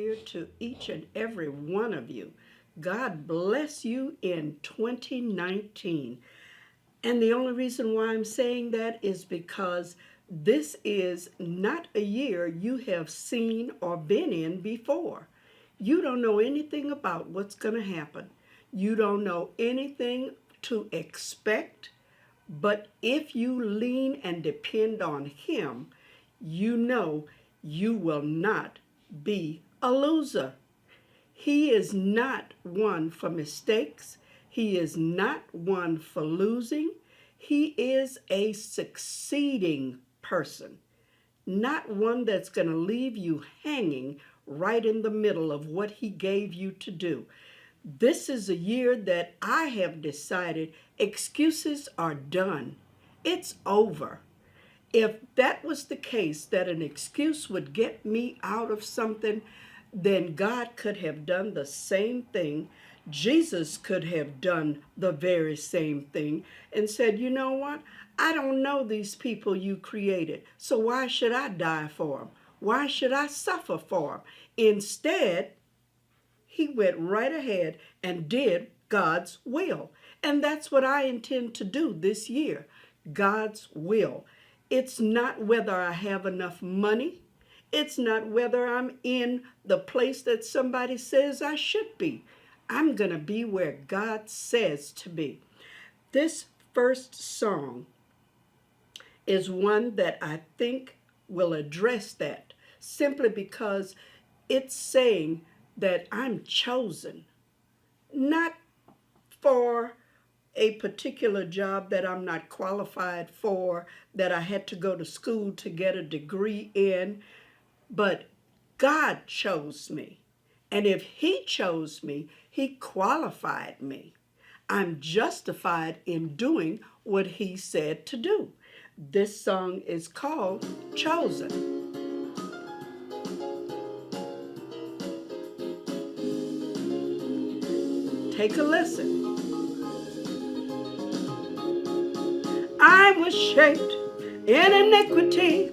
Year to each and every one of you. God bless you in 2019. And the only reason why I'm saying that is because this is not a year you have seen or been in before. You don't know anything about what's going to happen. You don't know anything to expect. But if you lean and depend on Him, you know you will not be a loser. He is not one for mistakes. He is not one for losing. He is a succeeding person, not one that's going to leave you hanging right in the middle of what He gave you to do. This is a year that I have decided excuses are done. It's over. If that was the case, that an excuse would get me out of something, then God could have done the same thing. Jesus could have done the very same thing and said, you know what? I don't know these people you created, so why should I die for them? Why should I suffer for them? Instead, He went right ahead and did God's will. And that's what I intend to do this year, God's will. It's not whether I have enough money. It's not whether I'm in the place that somebody says I should be. I'm going to be where God says to be. This first song is one that I think will address that, simply because it's saying that I'm chosen, not for a particular job that I'm not qualified for, that I had to go to school to get a degree in, but God chose me. And if He chose me, He qualified me. I'm justified in doing what He said to do. This song is called Chosen. Take a listen. I was shaped in iniquity.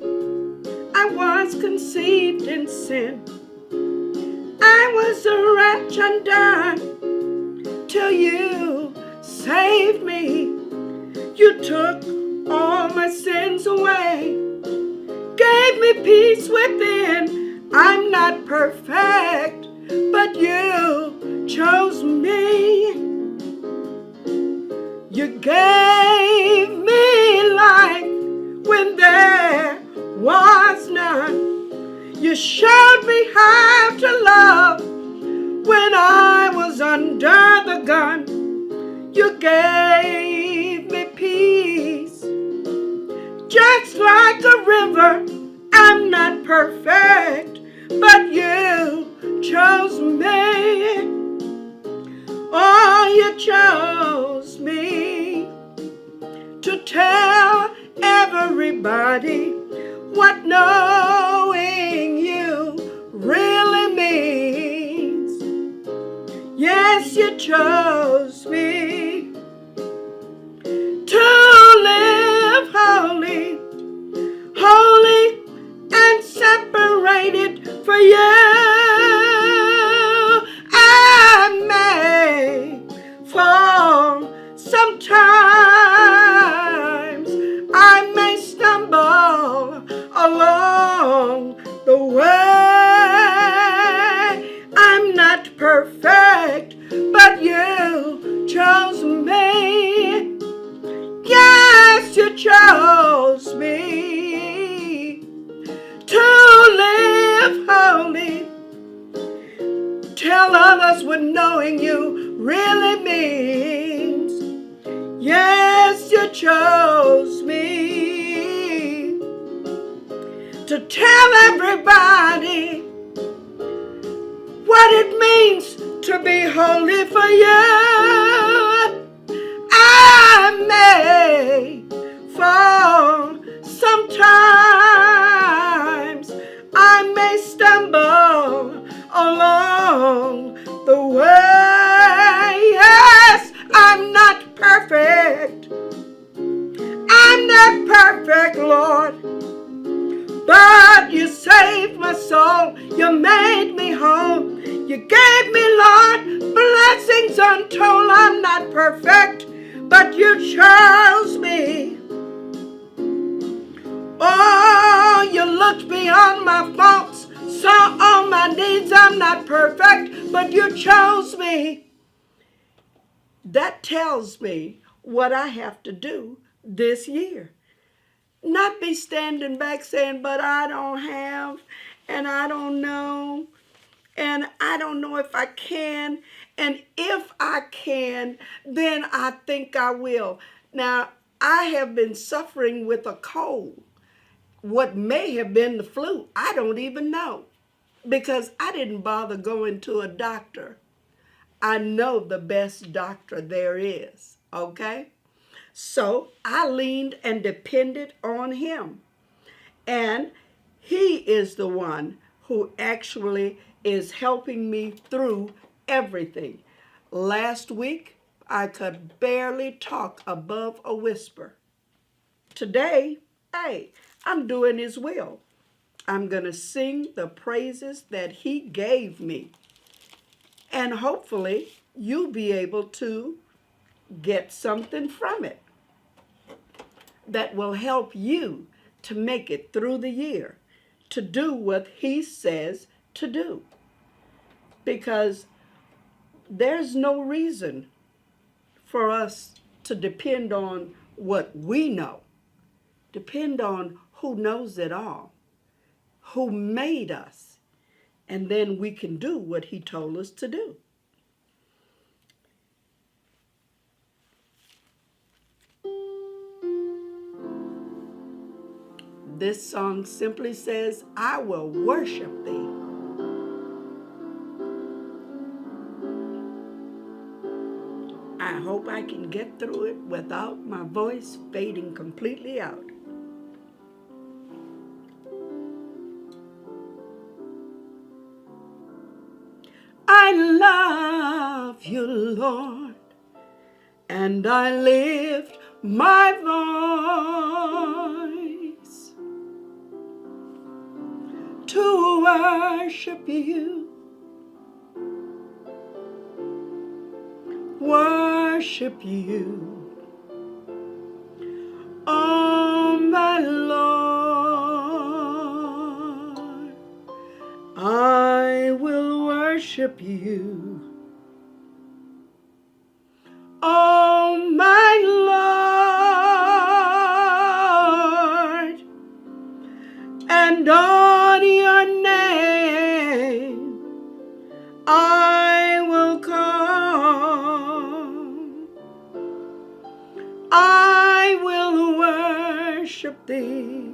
I was conceived in sin. I was a wretch undone till you saved me. You took all my sins away, gave me peace within. I'm not perfect, but you chose me. You gave me life when there was none. You showed me how to love when I was under the gun. You gave me peace, just like a river. I'm not perfect, but you chose me. Oh, you chose me to tell everybody what knowing you really means. Yes, you chose me to live holy, holy and separated for you. I may fall sometimes, I may stumble along the way. I'm not perfect, but you chose me. Yes, you chose me to live holy. Tell others what knowing you really means. Yes, you chose me to tell everybody what it means to be holy for you. I may fall sometimes, I may stumble along the way. Yes, I'm not perfect. I'm not perfect, Lord. But you saved my soul. You made me whole. You gave me, Lord, blessings untold. I'm not perfect, but you chose me. Oh, you looked beyond my faults, saw all my needs. I'm not perfect, but you chose me. That tells me what I have to do this year. Not be standing back saying, but I don't have, and I don't know, and I don't know if I can, and if I can, then I think I will. Now, I have been suffering with a cold. What may have been the flu, I don't even know, because I didn't bother going to a doctor. I know the best doctor there is, okay? So I leaned and depended on him. And he is the one who actually is helping me through everything. Last week, I could barely talk above a whisper. Today, hey, I'm doing his will. I'm going to sing the praises that he gave me. And hopefully, you'll be able to get something from it that will help you to make it through the year, to do what he says to do. Because there's no reason for us to depend on what we know. Depend on who knows it all, who made us, and then we can do what he told us to do. This song simply says, I will worship thee. I hope I can get through it without my voice fading completely out. I love you, Lord, and I lift my voice to worship you, worship you. Oh, my Lord, I will worship you. Oh, my Lord, and on your name I will come. I will worship thee,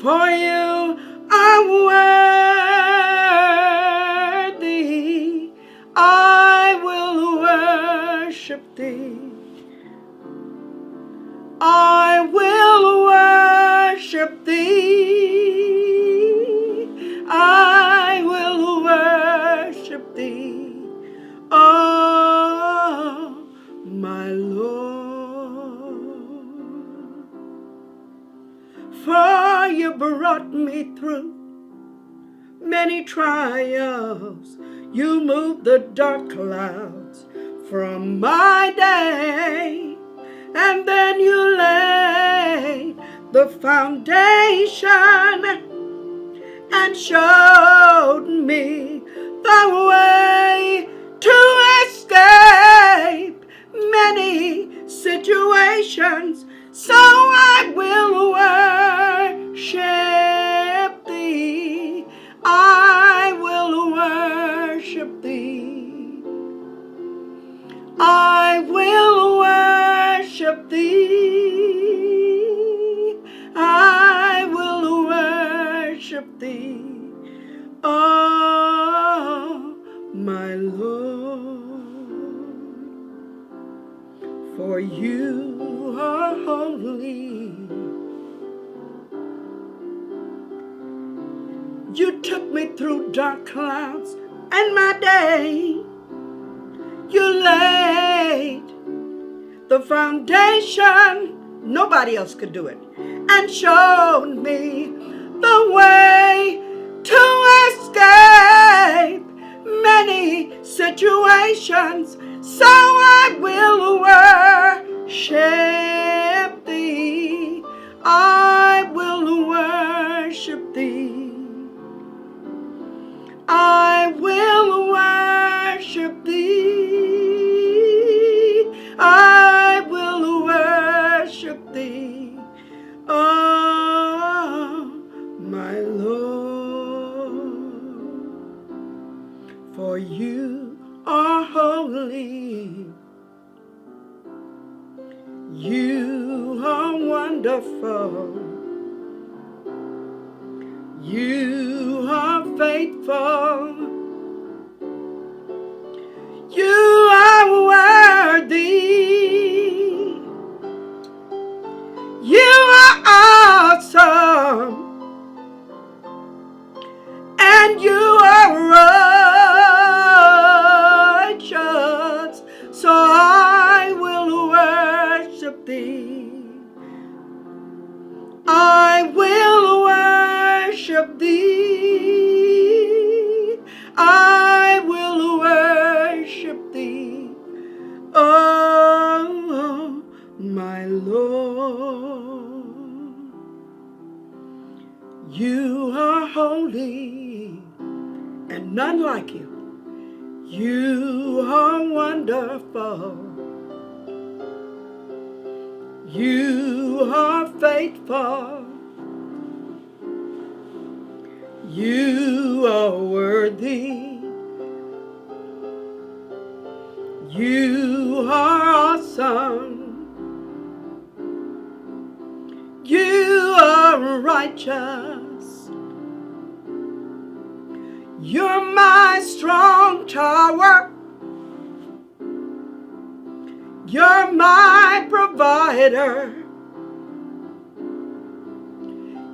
for you are worthy. I will worship thee. I will worship thee. I will worship thee. Oh, my Lord. For you brought me through many trials. You moved the dark clouds from my day. And then you laid the foundation and showed me the way to escape many situations. So I will worship thee. I will worship thee. I will worship thee. I will worship thee. Oh, my Lord, for you are holy. You took me through dark clouds and my day. You laid the foundation, nobody else could do it, and showed me the way to escape hands, so I will worship thee. I will worship thee. I will worship thee. I will worship thee. Oh, my Lord, for you are holy. You are wonderful. You are faithful. You are worthy. You are awesome. And you are righteous. So I will worship thee. I will worship thee. I will worship thee. Oh, my Lord, you are holy and none like you. You are wonderful. You are faithful. You are worthy. You are awesome. You are righteous. You're my strong tower. You're my provider.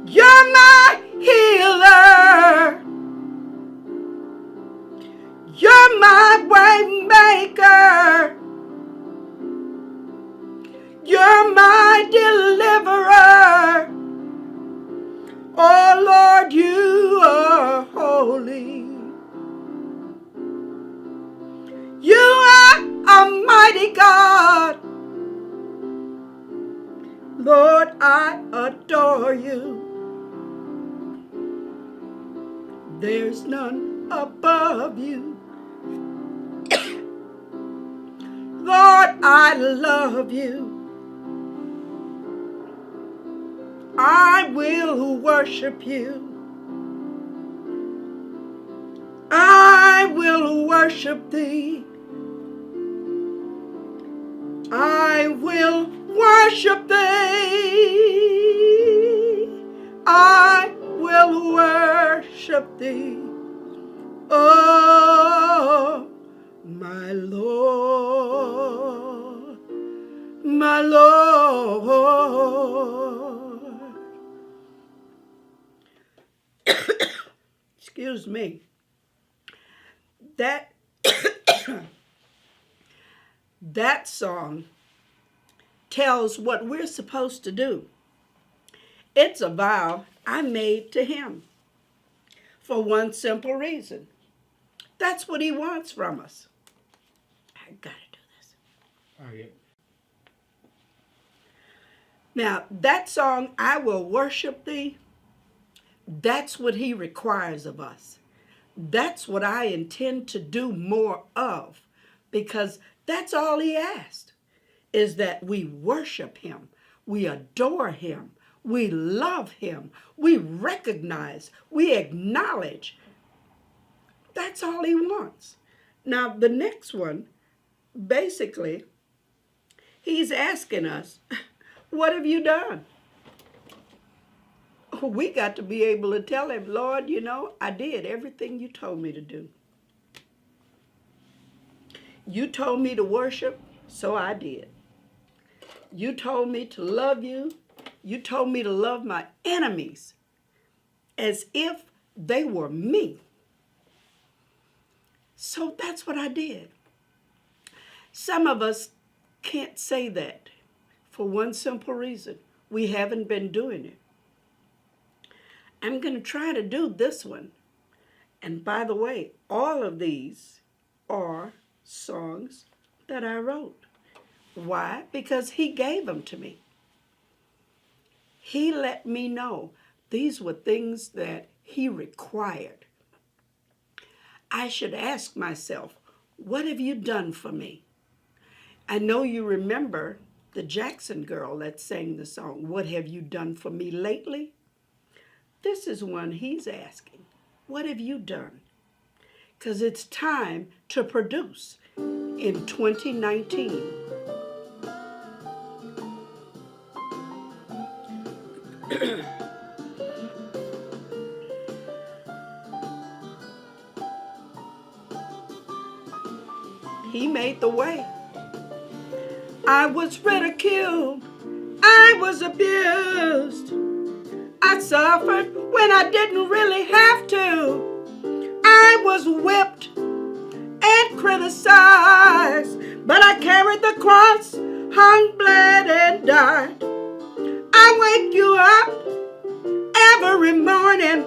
You're my healer. You're my way maker. You're my deliverer. Oh Lord, you are holy. You are a mighty God. Lord, I adore you. There's none above you. Lord, I love you. I will worship you. I will worship thee. I will worship thee. I will worship thee. Oh, my Lord, my Lord. Excuse me. That that song tells what we're supposed to do. It's a vow I made to him for one simple reason. That's what he wants from us. I gotta do this. Oh, yeah. Now, that song, I Will Worship Thee, that's what he requires of us. That's what I intend to do more of, because that's all he asked, is that we worship him, we adore him, we love him, we recognize, we acknowledge. That's all he wants. Now, the next one, basically, he's asking us, what have you done? We got to be able to tell him, Lord, you know, I did everything you told me to do. You told me to worship, so I did. You told me to love you. You told me to love my enemies as if they were me. So that's what I did. Some of us can't say that for one simple reason. We haven't been doing it. I'm going to try to do this one. And by the way, all of these are songs that I wrote. Why? Because he gave them to me. He let me know these were things that he required. I should ask myself, what have you done for me? I know you remember the Jackson girl that sang the song, What Have You Done For Me Lately? This is one he's asking. What have you done? Because it's time to produce in 2019. He made the way. I was ridiculed. I was abused. I suffered when I didn't really have to. I was whipped and criticized, but I carried the cross, hung, bled, and died. I wake you up every morning.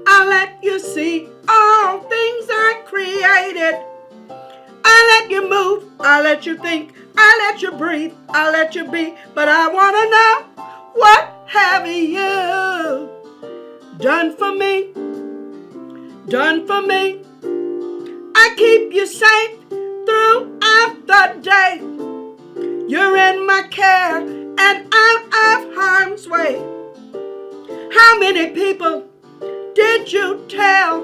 I let you see all things I created. I let you move, I let you think, I let you breathe, I let you be. But I want to know, what have you done for me? Done for me? I keep you safe throughout the day. You're in my care and out of harm's way. How many people did you tell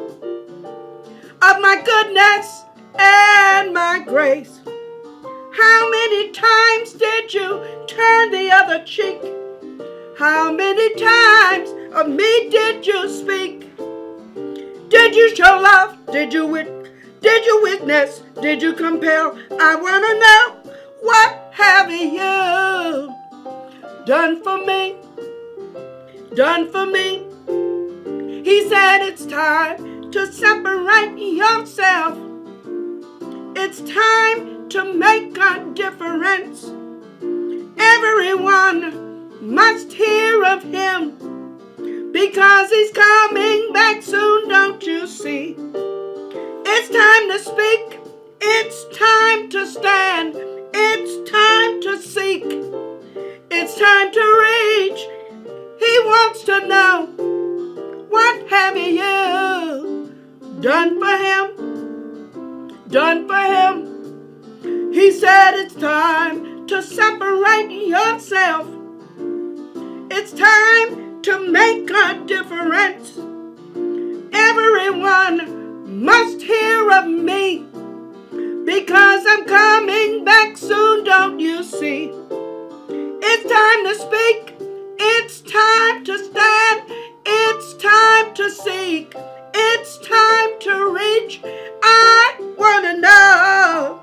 of my goodness and my grace? How many times did you turn the other cheek? How many times of me did you speak? Did you show love? Did you witness? Did you compel? I want to know, what have you done for me? Done for me? He said it's time to separate yourself. It's time to make a difference. Everyone must hear of him, because he's coming back soon, don't you see? It's time to speak. It's time to stand. It's time to seek. It's time to reach. He wants to know, what have you done for him? Done for him? He said it's time to separate yourself. It's time to make a difference. Everyone must hear of me, because I'm coming back soon, don't you see? It's time to speak. It's time to stand. It's time to seek. It's time to reach. I want to know,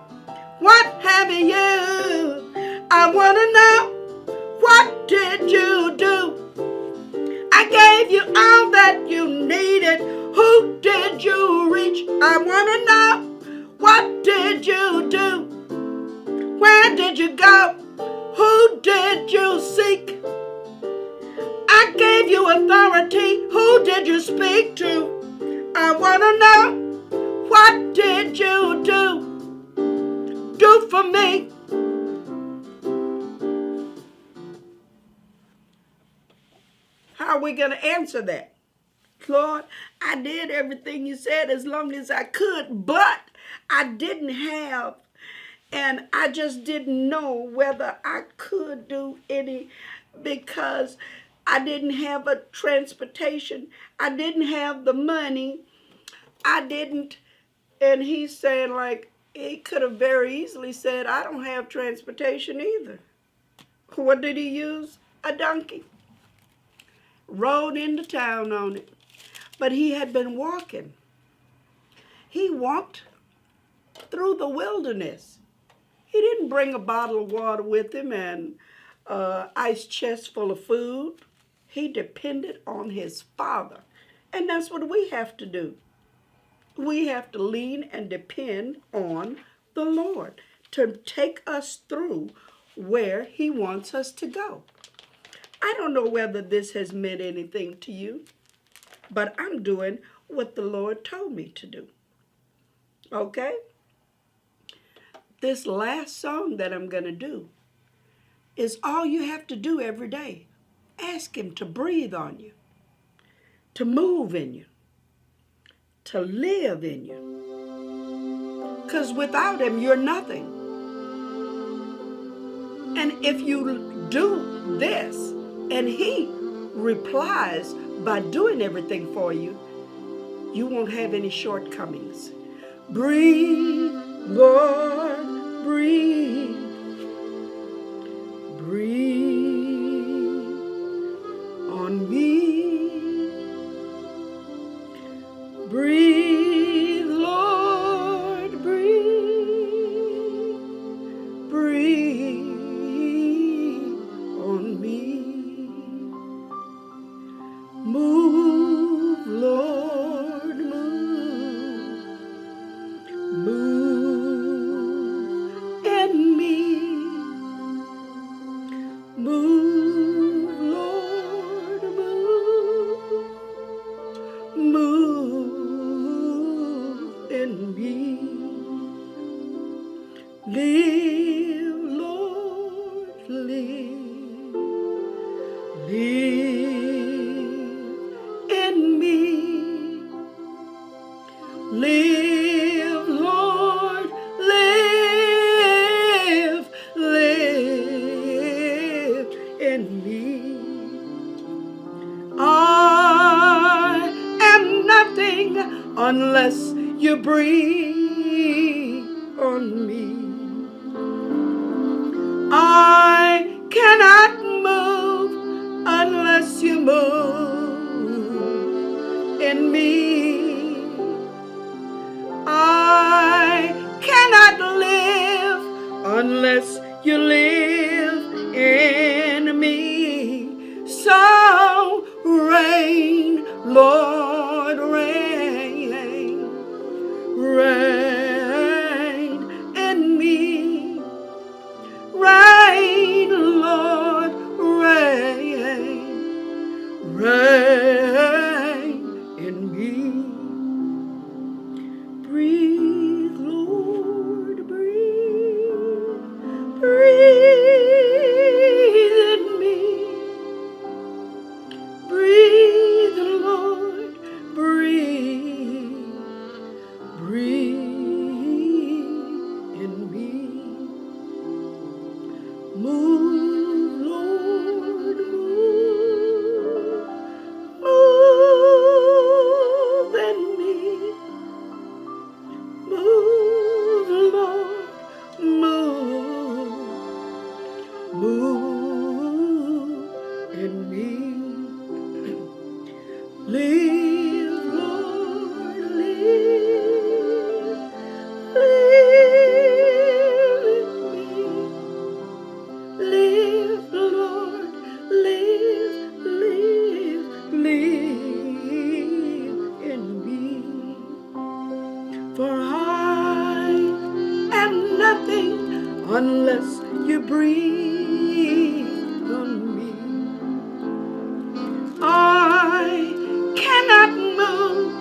what have you? I want to know, what did you do? I gave you all that you needed. Who did you reach? I want to know, what did you do? Where did you go? Who did you seek? I gave you authority. Who did you speak to? I want to know, what did you do for me? How are we going to answer that? Lord, I did everything you said as long as I could, but I didn't have, and I just didn't know whether I could do any, because I didn't have a transportation. I didn't have the money. I didn't, and he's saying, like, he could have very easily said, I don't have transportation either. What did he use? A donkey. Rode into town on it. But he had been walking. He walked through the wilderness. He didn't bring a bottle of water with him and ice chest full of food. He depended on his Father. And that's what we have to do. We have to lean and depend on the Lord to take us through where he wants us to go. I don't know whether this has meant anything to you, but I'm doing what the Lord told me to do. Okay? This last song that I'm going to do is all you have to do every day. Ask Him to breathe on you, to move in you, to live in you. Because without Him, you're nothing. And if you do this and He replies by doing everything for you, you won't have any shortcomings. Breathe, Lord, breathe. Breathe on me. Breathe, Lord, breathe. Breathe on me. Move, Lord, move. Move in me. Move, Lord, move. Move in me. Live, Lord, live. Live in me. Live, Lord, live. Live in me. I am nothing unless you breathe on me. I cannot move unless you move in me. I cannot live unless you live in me. So reign, Lord, reign, reign in me. Reign, Lord, reign, reign in me. Breathe, Lord, breathe, breathe in me. Breathe, Lord, breathe, breathe in me. Move, Lord, move, move in me. Move, Lord, move, move in me. Live, Lord, live, live in me. Live, Lord, live, live, live in me. For I am nothing unless you breathe on me. I cannot move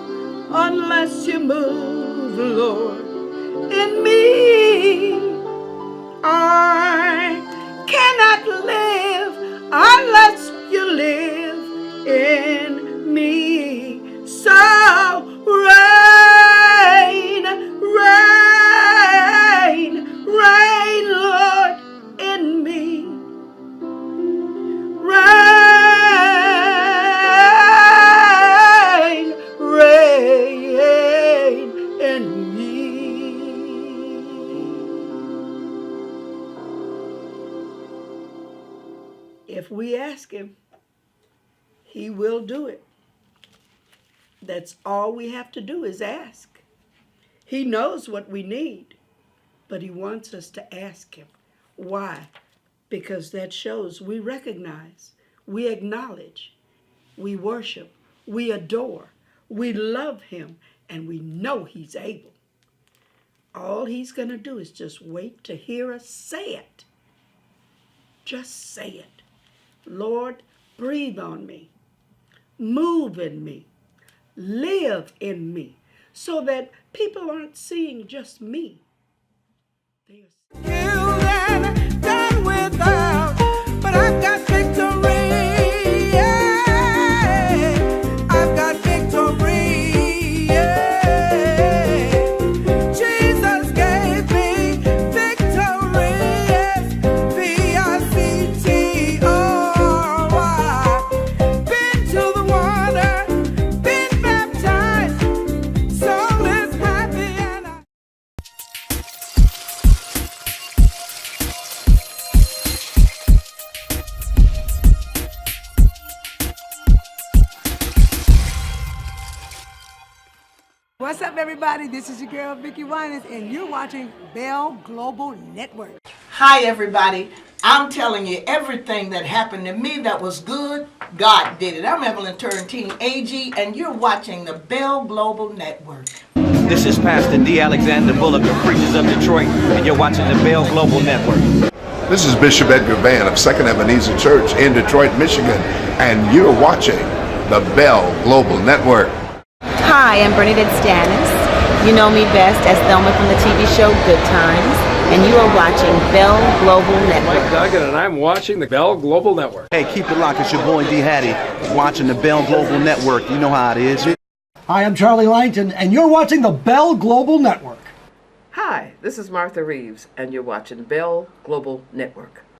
unless you move, Lord, in me. I cannot live unless you live in me. So reign, reign, reign, Lord, in me. Reign, reign in me. If we ask Him, He will do it. That's all we have to do is ask. He knows what we need, but He wants us to ask Him. Why? Because that shows we recognize, we acknowledge, we worship, we adore, we love Him, and we know He's able. All He's going to do is just wait to hear us say it. Just say it. Lord, breathe on me. Move in me. Live in me. So that people aren't seeing just me. They are Killed and done without, but I've got victory. Yeah. I've got victory. Yeah. Jesus gave me victory. Yes. V-I-C-T-O-R-Y. Been to the water, been baptized, soul is happy and I. What's up, everybody? This is your girl, Vicki Winans, and you're watching Bell Global Network. Hi everybody. I'm telling you, everything that happened to me that was good, God did it. I'm Evelyn Turrentine AG, and you're watching the Bell Global Network. This is Pastor D. Alexander Bullock of Preachers of Detroit, and you're watching the Bell Global Network. This is Bishop Edgar Van of Second Ebenezer Church in Detroit, Michigan, and you're watching the Bell Global Network. Hi, I'm Bernadette Stannis. You know me best as Thelma from the TV show Good Times, and you are watching Bell Global Network. Mike Duggan, and I'm watching the Bell Global Network. Hey, keep it locked. It's your boy D. Hattie watching the Bell Global Network. You know how it is. Hi, I'm Charlie Langton, and you're watching the Bell Global Network. Hi, this is Martha Reeves, and you're watching Bell Global Network.